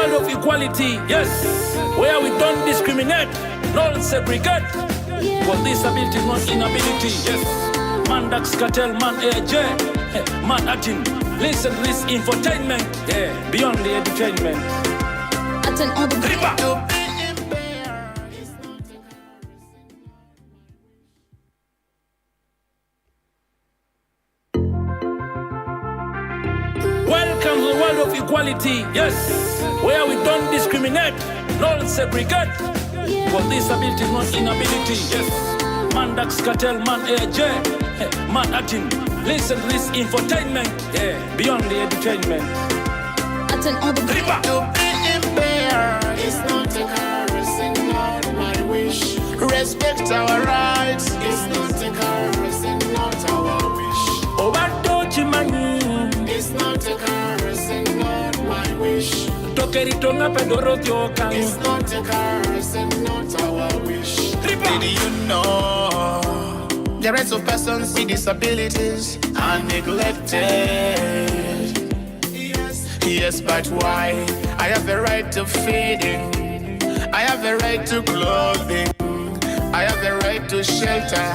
world of equality, yes, where we don't discriminate, nor segregate. But disability is not inability, yes. Man Dax Cartel, man AJ, man acting. Listen to this infotainment, yeah, beyond the entertainment. Attend all the Welcome to the world of equality, yes, where we don't discriminate, nor segregate. But disability is not inability, yes. Man Dax Cartel, man AJ, man acting. Listen to this infotainment, yeah, beyond the entertainment. Attend all the To be impaired is not a curse and not my wish. Respect our rights is not a curse and not our wish. Obantochi mani, It's not a curse and not my wish. tokeritonga pedoro tioka. It's not a curse and not our wish. Did you know the rights of persons with disabilities are neglected? Yes, but why? I have a right to feeding. I have a right to clothing. I have a right to shelter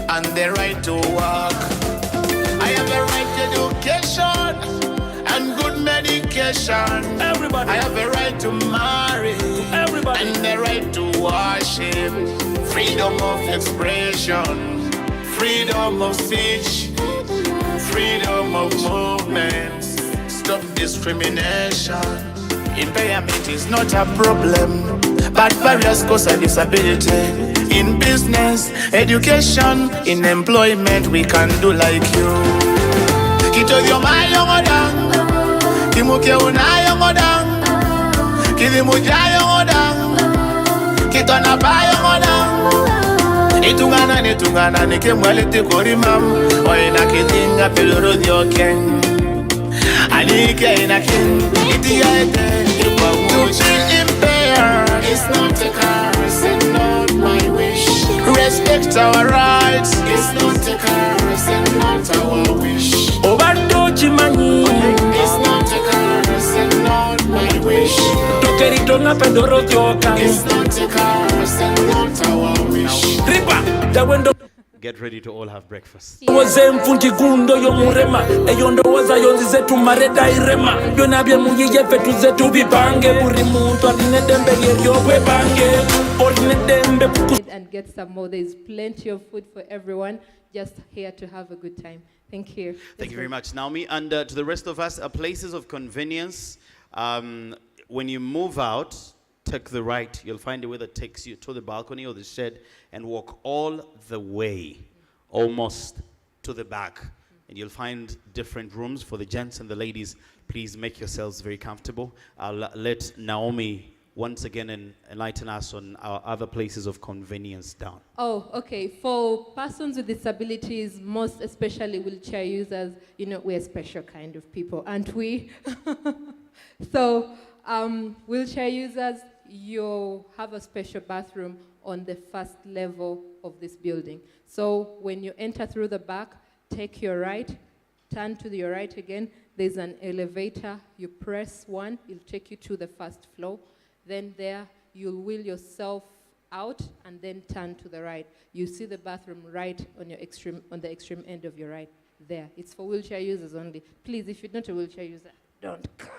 and the right to work. I have a right to education and good medication. Everybody. I have a right to marry. Everybody. And the right to worship. Freedom of expression. Freedom of speech. Freedom of movement. Stop discrimination. Impairment is not a problem, but various causes of disability. In business, education, in employment, we can do like you. Kitoyo mayongodang, kimuke unayongodang, kilimujayogodang, kitona bayongodang. Itungana nikemwale tikorimam, oina kitinga peloro diokeng. To be impaired is not a curse and not my wish. Respect our rights is not a curse and not our wish. Obantochi mani, It's not a curse and not my wish. tokeritonga pedoro tioka. It's not a curse and not our wish. Ripa, the Get ready to all have breakfast. Waze mfunti gundo yo murema eyondo waza yonzi zetu mareda irema byona bye muyije fetu zetu bibange buri muntu aline dembe yeryo kwebange oline dembe and get some more. There's plenty of food for everyone. Just here to have a good time. Thank you. Thank you very much, Naomi. And to the rest of us, places of convenience. When you move out, take the right. You'll find a way that takes you to the balcony or the shed and walk all the way, almost to the back. And you'll find different rooms for the gents and the ladies. Please make yourselves very comfortable. I'll let Naomi once again enlighten us on our other places of convenience down. Oh, okay. For persons with disabilities, most especially wheelchair users, you know, we're a special kind of people, aren't we? So, wheelchair users, you have a special bathroom on the first level of this building. So when you enter through the back, take your right, turn to your right again. There's an elevator. You press one, it'll take you to the first floor. Then there, you'll wheel yourself out and then turn to the right. You see the bathroom right on the extreme end of your right. There. It's for wheelchair users only. Please, if you're not a wheelchair user, don't come.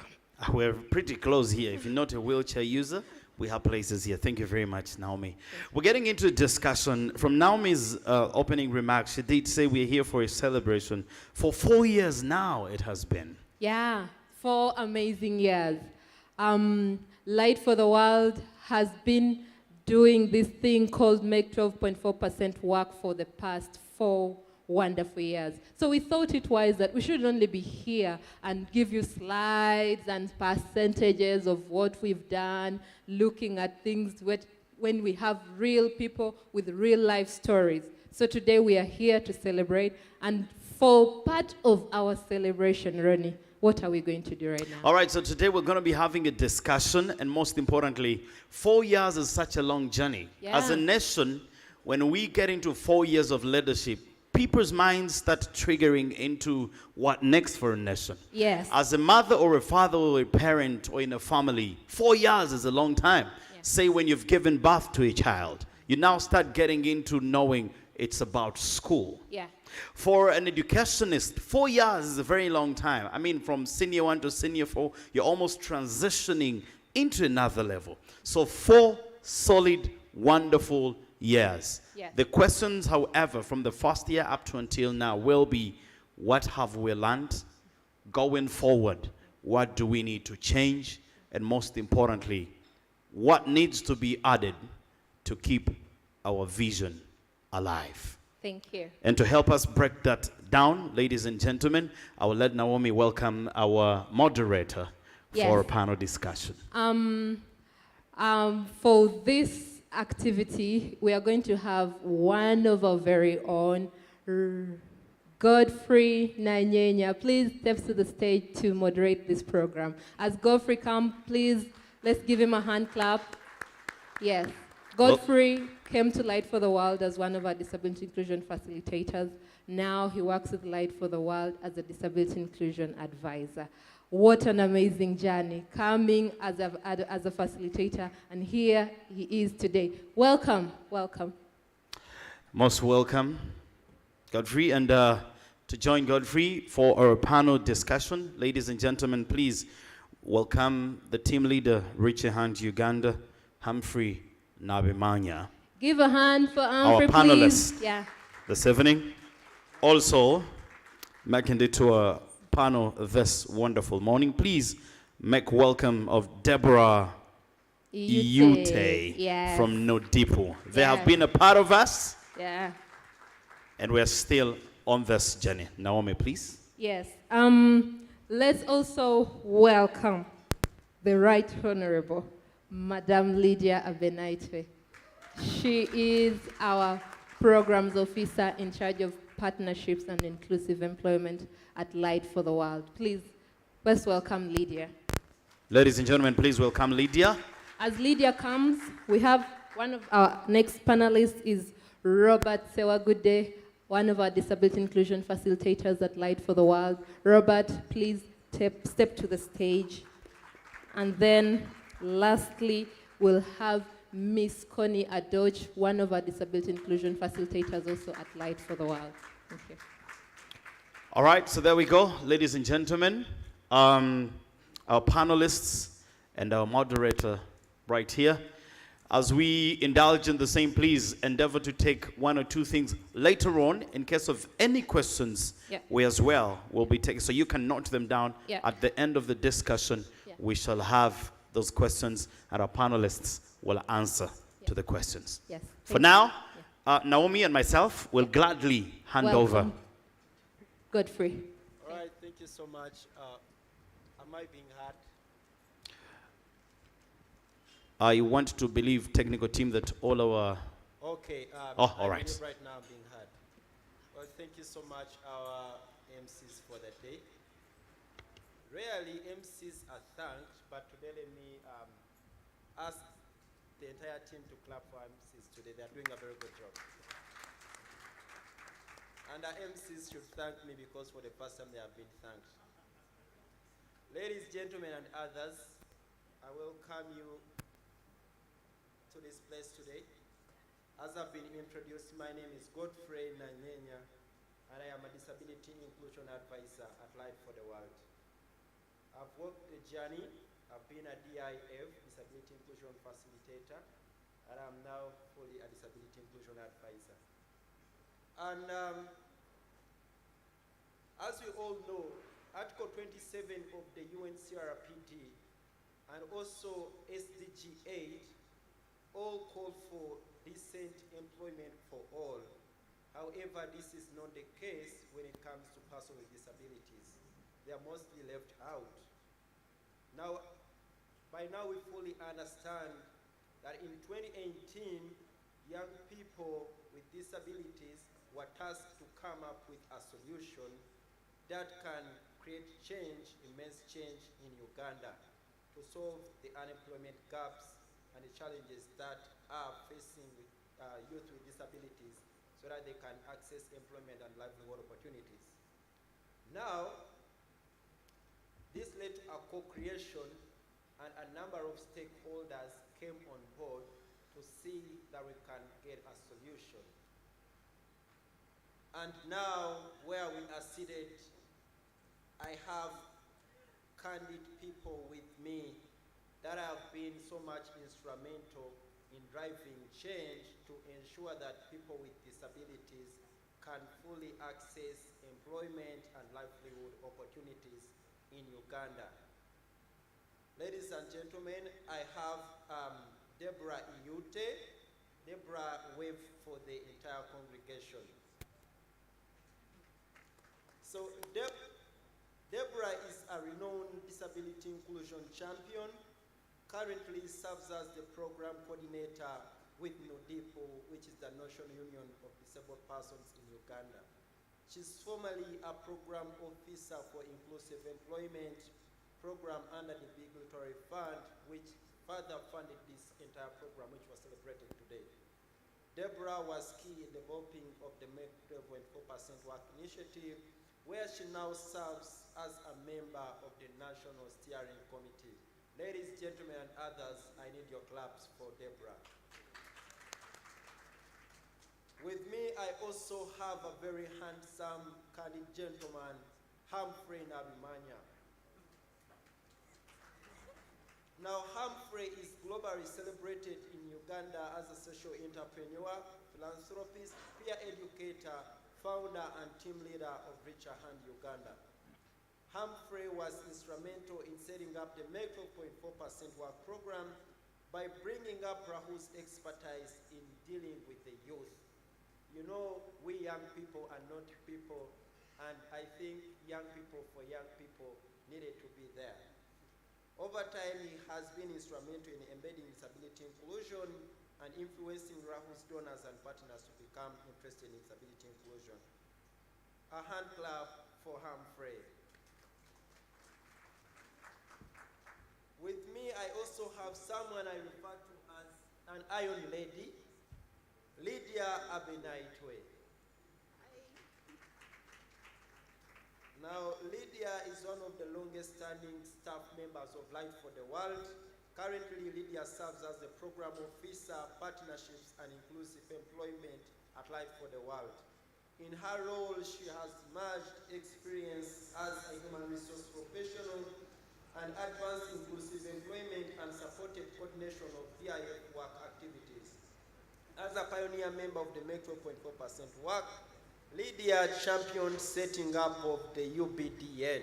We're pretty close here. If you're not a wheelchair user, we have places here. Thank you very much, Naomi. We're getting into a discussion. From Naomi's opening remarks, she did say we're here for a celebration. For 4 years now, it has been. Yeah, 4 amazing years. Light for the World has been doing this thing called Make 12.4% work for the past 4 wonderful years. So we thought it wise that we should only be here and give you slides and percentages of what we've done, looking at things when we have real people with real life stories. So today we are here to celebrate, and for part of our celebration, Ronnie, what are we going to do right now? All right, so today we're going to be having a discussion, and most importantly, 4 years is such a long journey. Yeah. As a nation, when we get into 4 years of leadership, people's minds start triggering into what next for a nation. Yes. As a mother or a father or a parent or in a family, 4 years is a long time. Yeah. Say when you've given birth to a child, you now start getting into knowing it's about school. Yeah. For an educationist, 4 years is a very long time. I mean, from senior 1 to senior 4, you're almost transitioning into another level. So 4 solid, wonderful years. Yes. The questions, however, from the first year up to until now will be, what have we learned? Going forward, what do we need to change? And most importantly, what needs to be added to keep our vision alive? Thank you. And to help us break that down, ladies and gentlemen, I will let Naomi welcome our moderator Yes. for a panel discussion. For this activity, we are going to have one of our very own, Godfrey Nanyenya. Please step to the stage to moderate this program. As Godfrey comes, please, let's give him a hand clap. Yes. Godfrey came to Light for the World as one of our disability inclusion facilitators. Now he works with Light for the World as a disability inclusion advisor. What an amazing journey, coming as a facilitator, and here he is today. Welcome, welcome. Most welcome, Godfrey. And to join Godfrey for our panel discussion, ladies and gentlemen, please welcome the team leader, Richie Hand Uganda, Humphrey Nabimanya. Give a hand for Humphrey, Our panelists. please. Yeah. This evening. Also, making it to a panel this wonderful morning, please make welcome of Deborah Iyute Yes. from Nodipo. They Yeah. have been a part of us, Yeah. and we're still on this journey. Naomi, please. Yes. Let's also welcome the Right Honorable Madame Lydia Abenaitwe. She is our programs officer in charge of partnerships and inclusive employment at Light for the World. Please, let's welcome Lydia. Ladies and gentlemen, please welcome Lydia. As Lydia comes, we have one of our next panelists is Robert Sewagude, one of our disability inclusion facilitators at Light for the World. Robert, please step to the stage. And then lastly, we'll have Miss Connie Adoch, one of our disability inclusion facilitators also at Light for the World. Thank you. All right, so there we go, ladies and gentlemen. Our panelists and our moderator right here. As we indulge in the same, please endeavor to take 1 or 2 things later on. In case of any questions, Yeah. we as well will be taking, so you can note them down. Yeah. At the end of the discussion. Yeah. We shall have those questions, and our panelists will answer to the questions. Yes. For now, Naomi and myself will gladly hand over. Welcome. Godfrey. All right, thank you so much. Am I being heard? I want to believe, technical team, that all our... Okay. Oh, all I right. believe right now I'm being heard. Well, thank you so much, our MCs, for the day. Rarely MCs are thanked, but today let me ask the entire team to clap for MCs today. They're doing a very good job. And our MCs should thank me because for the first time they have been thanked. Ladies, gentlemen, and others, I welcome you to this place today. As I've been introduced, my name is Godfrey Nanyenya, and I am a disability inclusion advisor at Light for the World. I've walked the journey. I've been a DIF, disability inclusion facilitator, and I'm now fully a disability inclusion advisor. And as we all know, Article 27 of the UNCRPD and also SDG 8 all call for decent employment for all. However, this is not the case when it comes to persons with disabilities. They are mostly left out. Now, by now we fully understand that in 2018, young people with disabilities were tasked to come up with a solution that can create change, immense change in Uganda to solve the unemployment gaps and the challenges that are facing with youth with disabilities, so that they can access employment and livelihood opportunities. Now, this led to a co-creation, and a number of stakeholders came on board to see that we can get a solution. And now, where we are seated, I have candid people with me that have been so much instrumental in driving change to ensure that people with disabilities can fully access employment and livelihood opportunities in Uganda. Ladies and gentlemen, I have Deborah Iyute. Deborah, wave for the entire congregation. So Deborah is a renowned disability inclusion champion, currently serves as the program coordinator with NODIPO, which is the National Union of Disabled Persons in Uganda. She's formerly a program officer for inclusive employment program under the Regulatory Fund, which further funded this entire program, which was celebrated today. Deborah was key in developing of the Make 12.4% Work Initiative, where she now serves as a member of the National Steering Committee. Ladies, gentlemen, and others, I need your claps for Deborah. With me, I also have a very handsome, candid gentleman, Humphrey Nabimanya. Now, Humphrey is globally celebrated in Uganda as a social entrepreneur, philanthropist, peer educator, founder and team leader of Richer Hand Uganda. Humphrey was instrumental in setting up the Make 12.4% Work program by bringing up Rahul's expertise in dealing with the youth. You know, we young people are not people, and I think young people for young people needed to be there. Over time, he has been instrumental in embedding disability inclusion and influencing Rahul's donors and partners to become interested in disability inclusion. A hand clap for Humphrey. With me, I also have someone I refer to as an Iron Lady, Lydia Abenaitwe. Now, Lydia is one of the longest standing staff members of Life for the World. Currently, Lydia serves as the Program Officer, Partnerships and Inclusive Employment at Life for the World. In her role, she has merged experience as a human resource professional and advanced inclusive employment and supported coordination of DIF work activities. As a pioneer member of the Make 12.4% Work, Lydia championed setting up of the UBDN,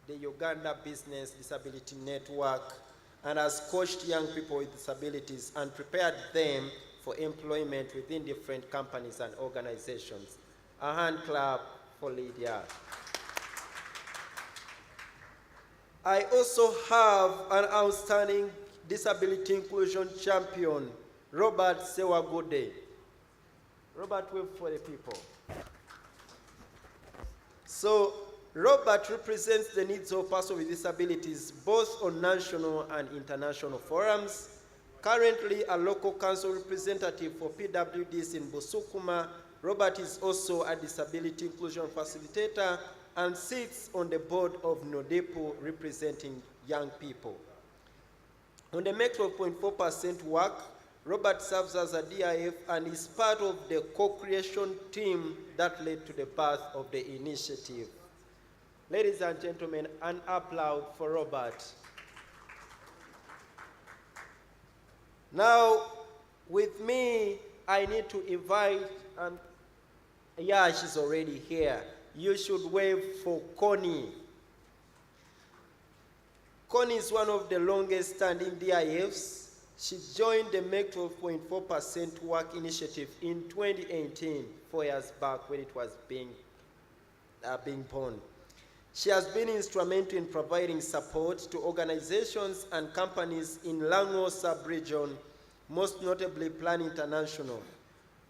the Uganda Business Disability Network, and has coached young people with disabilities and prepared them for employment within different companies and organizations. A hand clap for Lydia. I also have an outstanding disability inclusion champion, Robert Sewagode. Robert, wave for the people. So, Robert represents the needs of persons with disabilities both on national and international forums. Currently a local council representative for PWDs in Busukuma, Robert is also a disability inclusion facilitator and sits on the board of NODIPO representing young people. On the Make 12.4% Work, Robert serves as a DIF and is part of the co-creation team that led to the birth of the initiative. Ladies and gentlemen, an applause for Robert. Now, with me, I need to invite, and yeah, she's already here. You should wave for Connie. Connie is one of the longest standing DIFs. She joined the Make 12.4% Work initiative in 2018, 4 years back when it was being born. She has been instrumental in providing support to organizations and companies in Lango sub-region, most notably Plan International.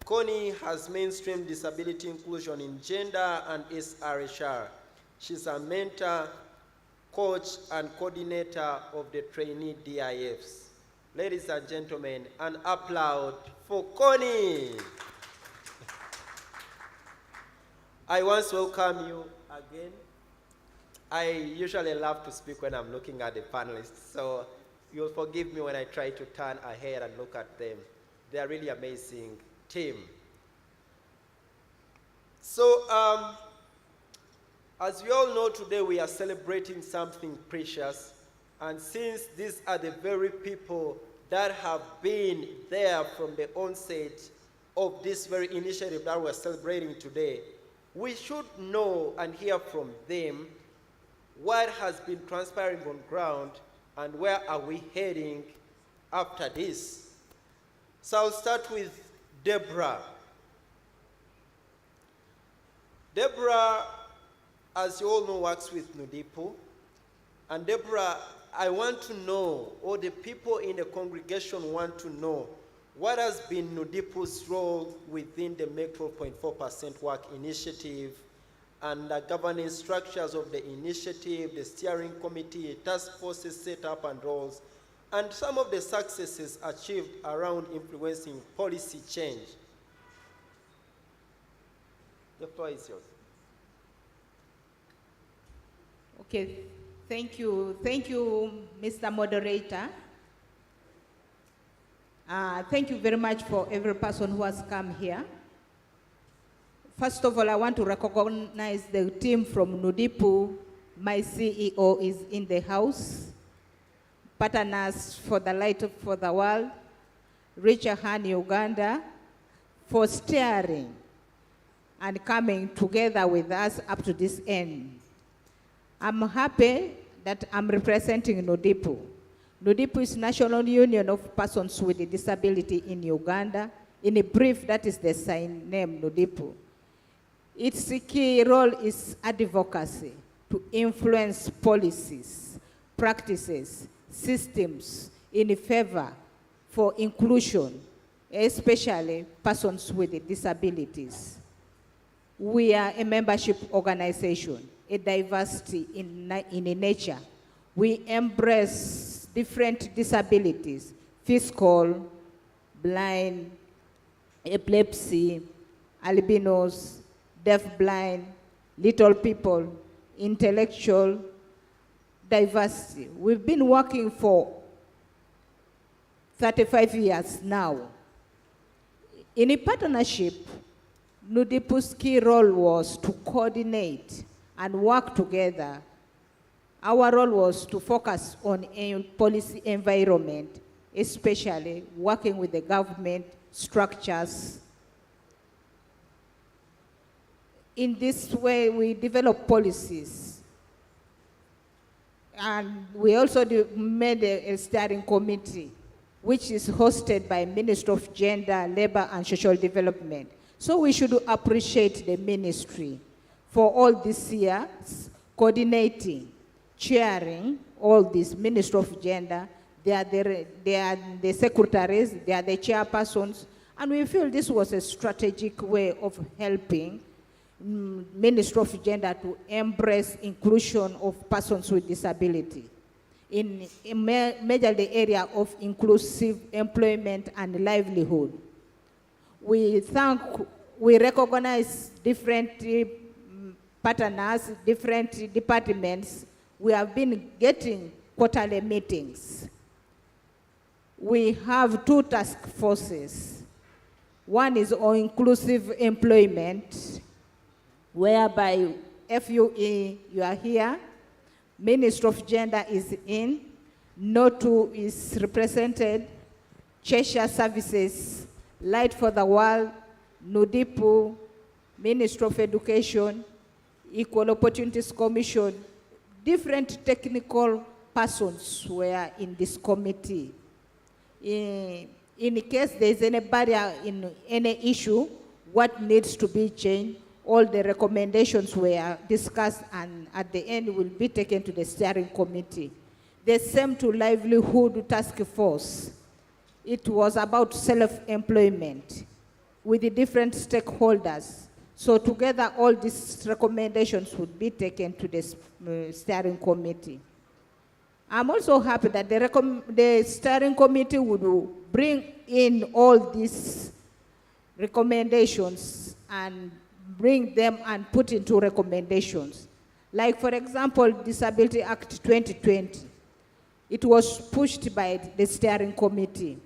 Connie has mainstreamed disability inclusion in gender and SRHR. She's a mentor, coach, and coordinator of the trainee DIFs. Ladies and gentlemen, an applause for Connie. I once welcome you again. I usually love to speak when I'm looking at the panelists, so you'll forgive me when I try to turn ahead and look at them. They are really amazing team. So, as we all know, today we are celebrating something precious, and since these are the very people that have been there from the onset of this very initiative that we're celebrating today, we should know and hear from them what has been transpiring on ground and where are we heading after this. So I'll start with Deborah. Deborah, as you all know, works with Nudipu. And Deborah, I want to know, or the people in the congregation want to know, what has been Nudipu's role within the Make 12.4% Work Initiative and the governance structures of the initiative, the steering committee, task forces set up and roles, and some of the successes achieved around influencing policy change. The floor is yours. Okay, thank you, Mr. Moderator. Thank you very much for every person who has come here. First of all, I want to recognize the team from Nudipu. My CEO is in the house. Partners for the Light for the World, Richard Han Uganda, for steering and coming together with us up to this end. I'm happy that I'm representing Nudipu. Nudipu is National Union of Persons with Disability in Uganda. In a brief, that is the sign name, Nudipu. Its key role is advocacy to influence policies, practices, systems in favor for inclusion, especially persons with disabilities. We are a membership organization, a diversity in nature. We embrace different disabilities, physical, blind, epilepsy, albinos, deaf-blind, little people, intellectual, diversity. We've been working for 35 years now. In a partnership, Nudipu's key role was to coordinate and work together. Our role was to focus on a policy environment, especially working with the government structures. In this way, we develop policies. And we also made a steering committee, which is hosted by Minister of Gender, Labor and Social Development. So we should appreciate the ministry for all these years, coordinating, chairing all these Minister of Gender. They are the secretaries, they are the chairpersons, and we feel this was a strategic way of helping Ministry of Gender to embrace inclusion of persons with disability in major the area of inclusive employment and livelihood. We recognize different partners, different departments. We have been getting quarterly meetings. We have 2 task forces. One is on inclusive employment, whereby FUE, you are here, Ministry of Gender is in, NOTU is represented, Cheshire Services, Light for the World, Nudipu, Ministry of Education, Equal Opportunities Commission, different technical persons were in this committee. In case there is any barrier in any issue, what needs to be changed, all the recommendations were discussed and at the end will be taken to the steering committee. The same to livelihood task force. It was about self-employment with the different stakeholders. So together all these recommendations would be taken to the steering committee. I'm also happy that the steering committee would bring in all these recommendations and bring them and put into recommendations. Like, for example, Disability Act 2020. It was pushed by the steering committee.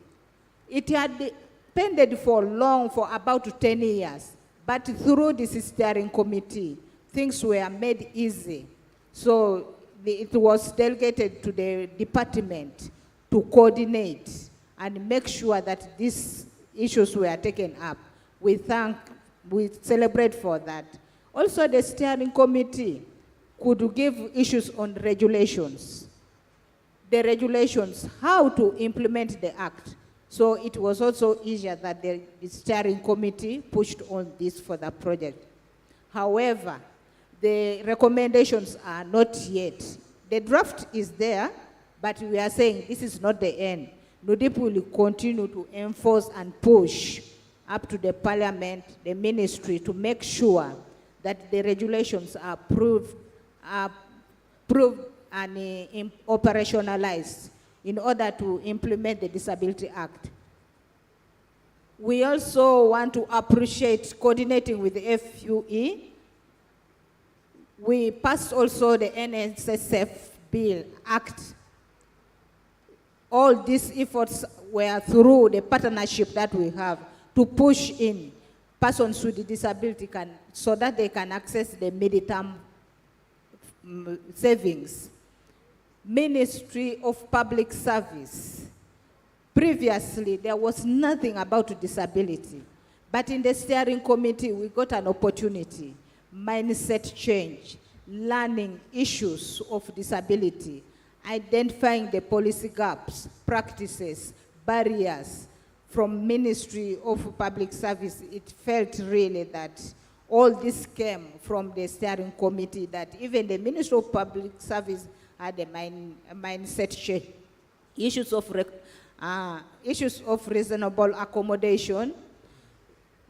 It had pended for long, for about 10 years. But through this steering committee, things were made easy. So it was delegated to the department to coordinate and make sure that these issues were taken up. We celebrate for that. Also, the steering committee could give issues on regulations. The regulations, how to implement the act. So it was also easier that the steering committee pushed on this for the project. However, the recommendations are not yet. The draft is there, but we are saying this is not the end. NUDIP will continue to enforce and push up to the parliament, the ministry, to make sure that the regulations are approved and operationalized in order to implement the Disability Act. We also want to appreciate coordinating with the FUE. We passed also the NSSF Bill Act. All these efforts were through the partnership that we have to push in persons with disability so that they can access the mid-term savings. Ministry of Public Service. Previously, there was nothing about disability. But in the steering committee, we got an opportunity. Mindset change, learning issues of disability, identifying the policy gaps, practices, barriers. From Ministry of Public Service, it felt really that all this came from the steering committee, that even the Ministry of Public Service had a mindset change. Issues of reasonable accommodation,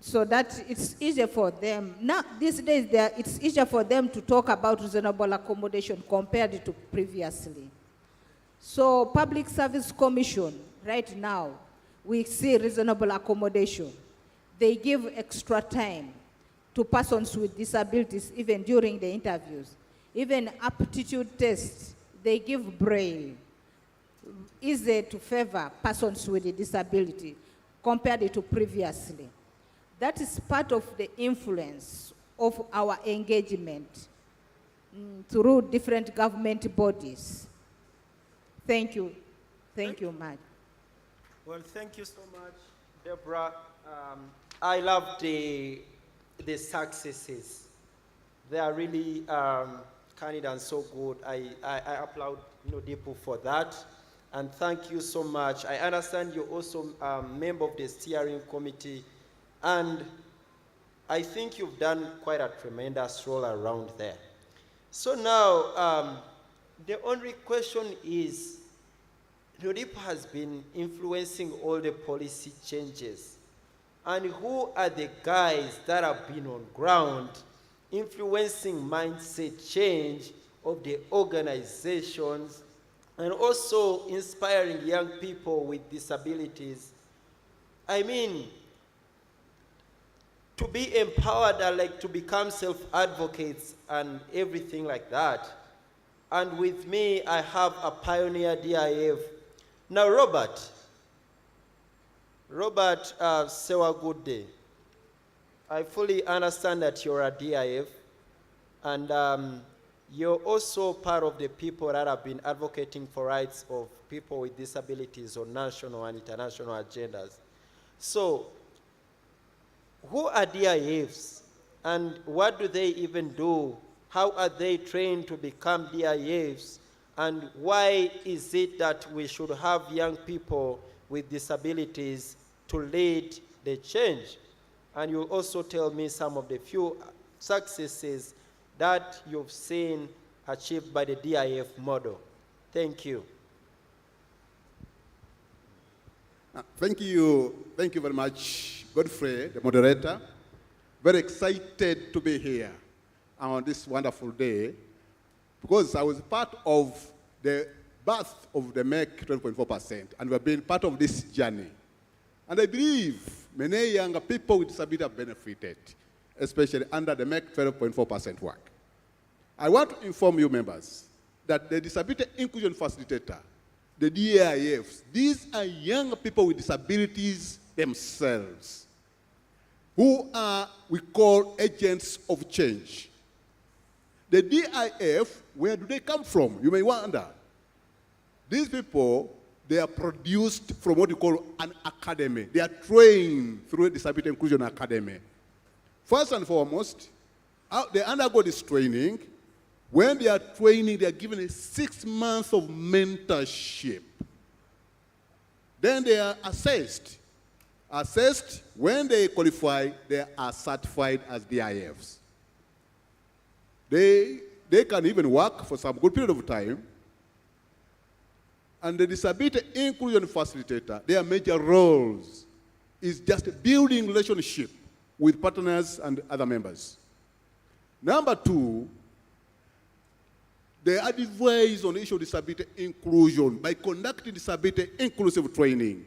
so that it's easier for them. Now, these days, it's easier for them to talk about reasonable accommodation compared to previously. So, Public Service Commission, right now, we see reasonable accommodation. They give extra time to persons with disabilities, even during the interviews. Even aptitude tests, they give braille. Easy to favor persons with a disability compared to previously. That is part of the influence of our engagement through different government bodies. Thank you. Thank you, Mike. Well, thank you so much, Deborah. I love the successes. They are really candid and so good. I applaud NUDIP for that. And thank you so much. I understand you're also a member of the steering committee. And I think you've done quite a tremendous role around there. So now, the only question is, NUDIP has been influencing all the policy changes. And who are the guys that have been on ground influencing mindset change of the organizations and also inspiring young people with disabilities? I mean, to be empowered and like to become self-advocates and everything like that. And with me, I have a pioneer DIF. Now, Robert, Sewa Good Day. I fully understand that you're a DIF, and you're also part of the people that have been advocating for rights of people with disabilities on national and international agendas. So, who are DIFs, and what do they even do? How are they trained to become DIFs? And why is it that we should have young people with disabilities to lead the change? And you'll also tell me some of the few successes that you've seen achieved by the DIF model. Thank you. Thank you very much, Godfrey, the moderator. Very excited to be here on this wonderful day, because I was part of the birth of the MEC 12.4%, and we've been part of this journey. And I believe many younger people with disability have benefited. especially under the MEC 12.4% work. I want to inform you members that the Disability Inclusion Facilitator, the DAIFs, these are young people with disabilities themselves, who are, we call, agents of change. The DIF, where do they come from? You may wonder. These people, they are produced from what you call an academy. They are trained through a Disability Inclusion Academy. First and foremost, they undergo this training. When they are training, they are given 6 months of mentorship. Then they are assessed. Assessed, when they qualify, they are certified as DIFs. They can even work for some good period of time. And the Disability Inclusion Facilitator, their major roles is just building relationship with partners and other members. Number two, they advise on the issue of disability inclusion by conducting disability inclusive training.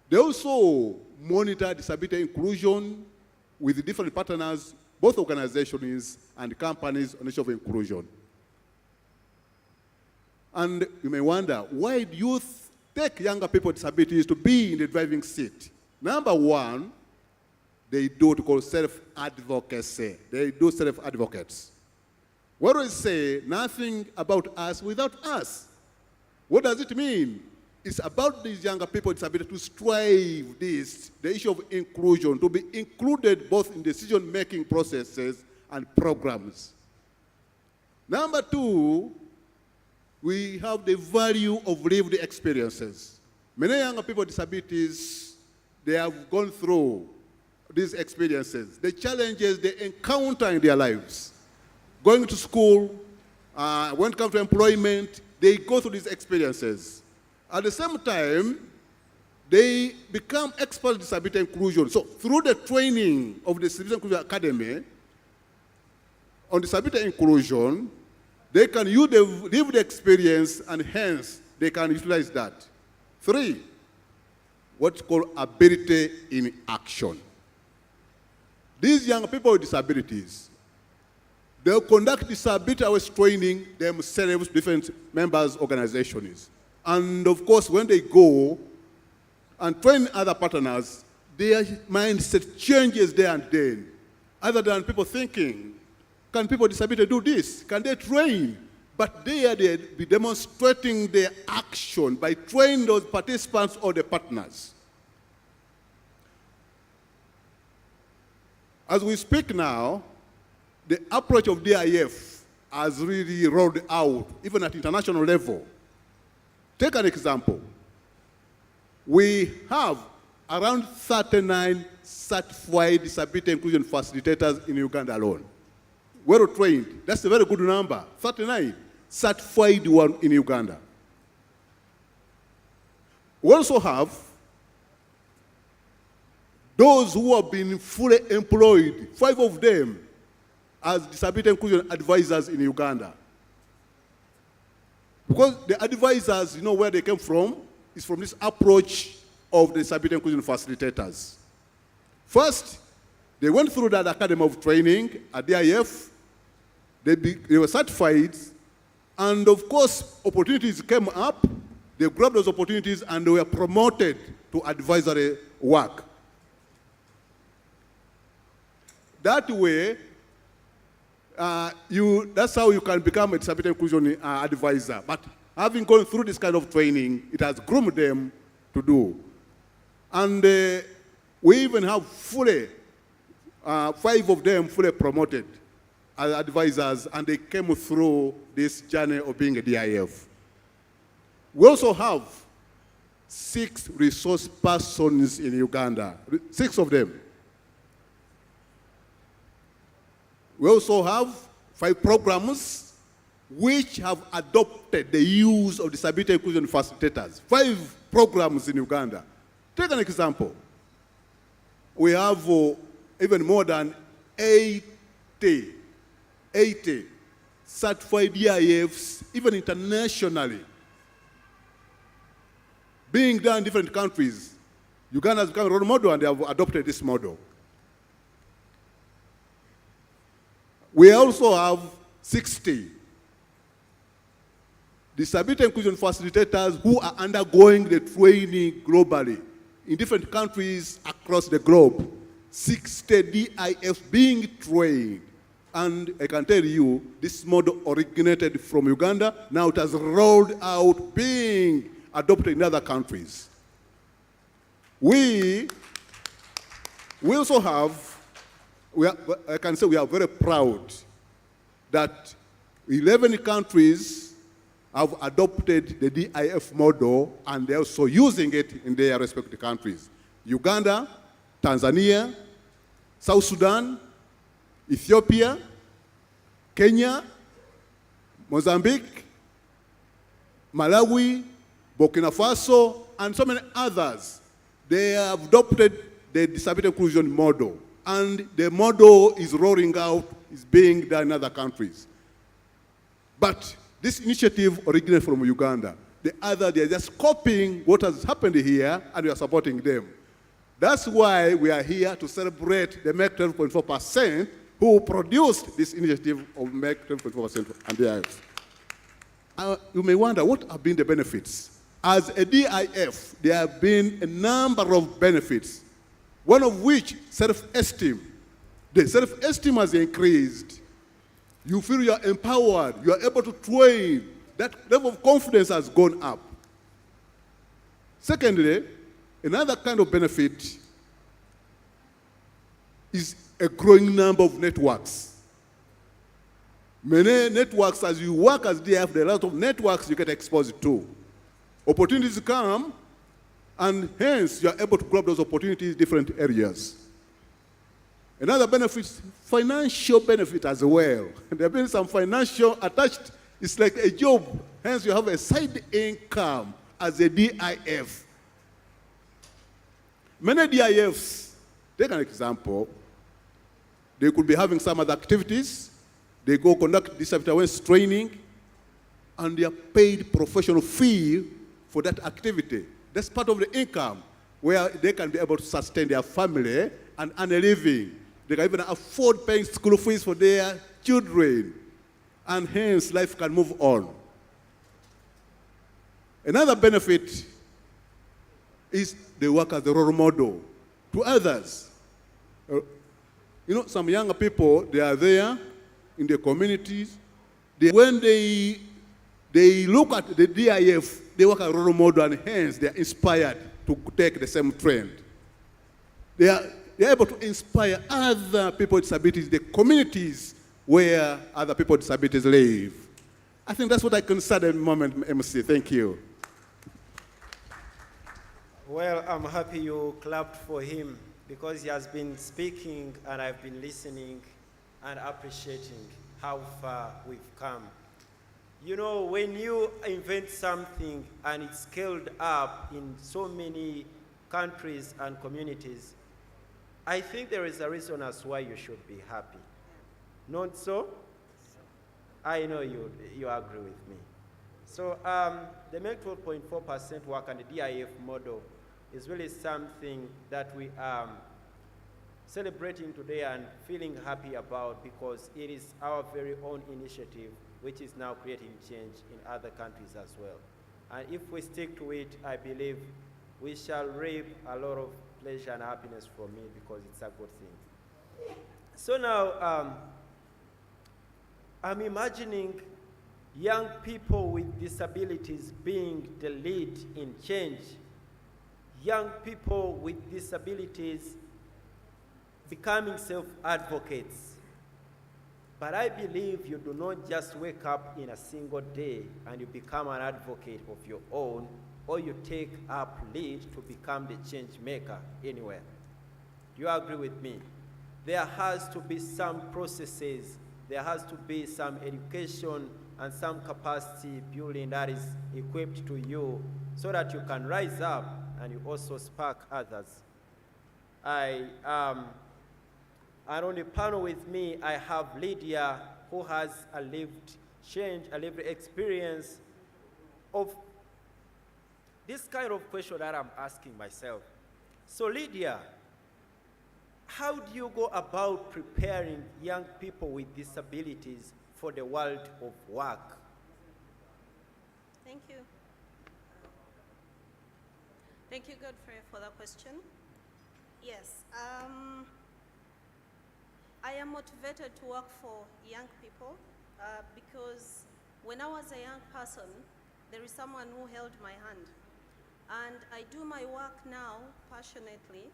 They also monitor disability inclusion with different partners, both organizations and companies on the issue of inclusion. And you may wonder, why do youth take younger people with disabilities to be in the driving seat? Number one, they do what we call self-advocacy. They do self-advocates. What do we say? Nothing about us without us. What does it mean? It's about these younger people with disability to strive the issue of inclusion, to be included both in decision-making processes and programs. Number two, we have the value of lived experiences. Many younger people with disabilities, they have gone through these experiences, the challenges they encounter in their lives. Going to school, when it comes to employment, they go through these experiences. At the same time, they become experts in disability inclusion. So through the training of the Disability Inclusion Academy on disability inclusion, they can use the lived experience and hence they can utilize that. Three, what's called ability in action. These young people with disabilities, they'll conduct disability awareness training themselves, different members' organizations. And of course, when they go and train other partners, their mindset changes there and then. Other than people thinking, can people with disability do this? Can they train? But they'll be demonstrating their action by training those participants or the partners. As we speak now, the approach of DIF has really rolled out, even at international level. Take an example. We have around 39 certified disability inclusion facilitators in Uganda alone. Well trained. That's a very good number. 39 certified one in Uganda. We also have those who have been fully employed, 5 of them as disability inclusion advisors in Uganda. Because the advisors, you know where they came from? It's from this approach of the disability inclusion facilitators. First, they went through that academy of training at DIF. They were certified. And of course, opportunities came up. They grabbed those opportunities and they were promoted to advisory work. That way, that's how you can become a disability inclusion advisor. But having gone through this kind of training, it has groomed them to do. And we even have fully, 5 of them fully promoted as advisors, and they came through this journey of being a DIF. We also have 6 resource persons in Uganda, 6 of them. We also have 5 programs which have adopted the use of disability inclusion facilitators. 5 programs in Uganda. Take an example. We have even more than 80 certified DIFs, even internationally, being done in different countries. Uganda has become a role model and they have adopted this model. We also have 60 disability inclusion facilitators who are undergoing the training globally in different countries across the globe. 60 DIFs being trained. And I can tell you, this model originated from Uganda. Now it has rolled out, being adopted in other countries. We also have, I can say we are very proud that 11 countries have adopted the DIF model, and they're also using it in their respective countries. Uganda, Tanzania, South Sudan, Ethiopia, Kenya, Mozambique, Malawi, Burkina Faso, and so many others. They have adopted the disability inclusion model, and the model is rolling out, is being done in other countries. But this initiative originated from Uganda. The other, they are just copying what has happened here, and we are supporting them. That's why we are here to celebrate the MEC 12.4% who produced this initiative of MEC 12.4% and DIF. You may wonder, what have been the benefits? As a DIF, there have been a number of benefits, one of which self-esteem. The self-esteem has increased. You feel you are empowered, you are able to train. That level of confidence has gone up. Secondly, another kind of benefit is a growing number of networks. Many networks, as you work as DIF, there are a lot of networks you get exposed to. Opportunities come, and hence you are able to grab those opportunities in different areas. Another benefit, financial benefit as well. There have been some financial attached. It's like a job. Hence, you have a side income as a DIF. Many DIFs, take an example, they could be having some other activities. They go conduct disability awareness training, and they are paid professional fee for that activity. That's part of the income, where they can be able to sustain their family and earn a living. They can even afford paying school fees for their children, and hence life can move on. Another benefit is they work as a role model to others. You know, some younger people, they are there in the communities. When they look at the DIF, they work as a role model, and hence they are inspired to take the same trend. They are able to inspire other people with disabilities, the communities where other people with disabilities live. I think that's what I can say at the moment, MC. Thank you. Well, I'm happy you clapped for him because he has been speaking and I've been listening and appreciating how far we've come. You know, when you invent something and it's scaled up in so many countries and communities, I think there is a reason as why you should be happy. Not so? I know you agree with me. So the MEC 12.4% work and the DIF model is really something that we are celebrating today and feeling happy about because it is our very own initiative which is now creating change in other countries as well. And if we stick to it, I believe we shall reap a lot of pleasure and happiness from it because it's a good thing. So now, I'm imagining young people with disabilities being the lead in change. Young people with disabilities becoming self-advocates. But I believe you do not just wake up in a single day and you become an advocate of your own, or you take up lead to become the change maker anywhere. Do you agree with me? There has to be some processes, there has to be some education and some capacity building that is equipped to you so that you can rise up and you also spark others. And on the panel with me, I have Lydia, who has a lived change, a lived experience of this kind of question that I'm asking myself. So Lydia, how do you go about preparing young people with disabilities for the world of work? Thank you. Thank you, Godfrey, for the question. Yes, I am motivated to work for young people because when I was a young person, there is someone who held my hand. And I do my work now passionately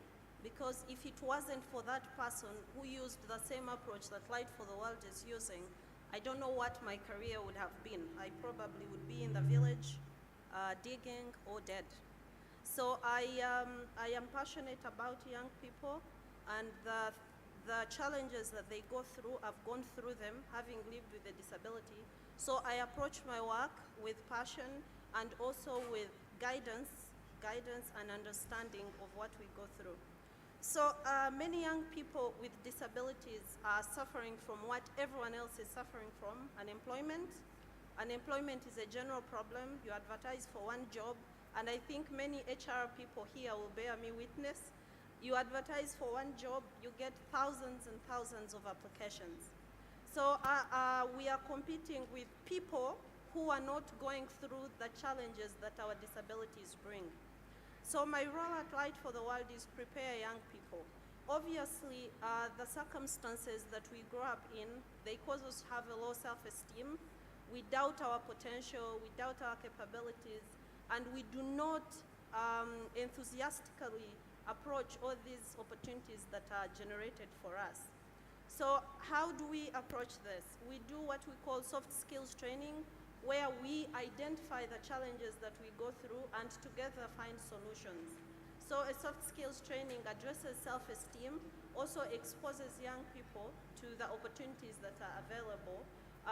because if it wasn't for that person who used the same approach that Light for the World is using, I don't know what my career would have been. I probably would be in the village, digging or dead. So I am passionate about young people and the challenges that they go through. I've gone through them, having lived with a disability. So I approach my work with passion and also with guidance and understanding of what we go through. So many young people with disabilities are suffering from what everyone else is suffering from, unemployment. Unemployment is a general problem. You advertise for one job, and I think many HR people here will bear me witness. You advertise for one job, you get thousands and thousands of applications. So we are competing with people who are not going through the challenges that our disabilities bring. So my role at Light for the World is prepare young people. Obviously, the circumstances that we grow up in, they cause us to have a low self-esteem. We doubt our potential, we doubt our capabilities, and we do not enthusiastically approach all these opportunities that are generated for us. So how do we approach this? We do what we call soft skills training, where we identify the challenges that we go through and together find solutions. So a soft skills training addresses self-esteem, also exposes young people to the opportunities that are available,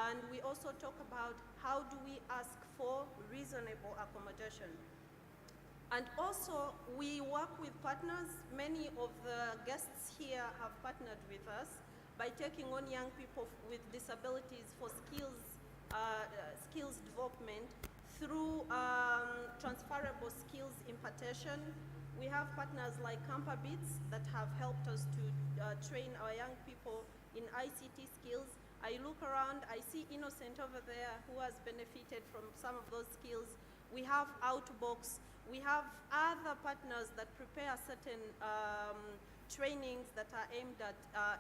and we also talk about how do we ask for reasonable accommodation. And also, we work with partners. Many of the guests here have partnered with us by taking on young people with disabilities for skills development through transferable skills impartation. We have partners like Campabits that have helped us to train our young people in ICT skills. I look around, I see Innocent over there who has benefited from some of those skills. We have Outbox. We have other partners that prepare certain trainings that are aimed at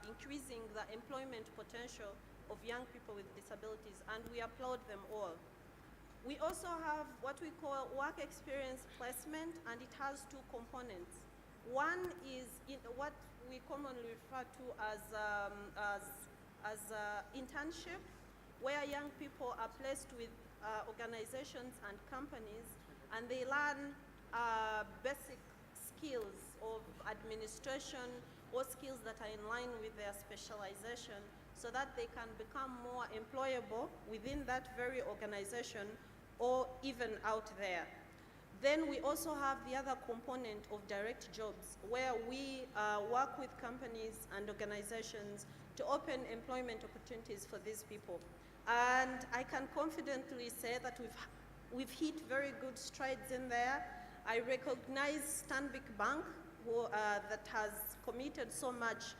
increasing the employment potential of young people with disabilities, and we applaud them all. We also have what we call work experience placement, and it has two components. One is what we commonly refer to as internship, where young people are placed with organizations and companies, and they learn basic skills of administration or skills that are in line with their specialization, so that they can become more employable within that very organization or even out there. Then we also have the other component of direct jobs, where we work with companies and organizations to open employment opportunities for these people. And I can confidently say that we've hit very good strides in there. I recognize Stanbic Bank, that has committed so much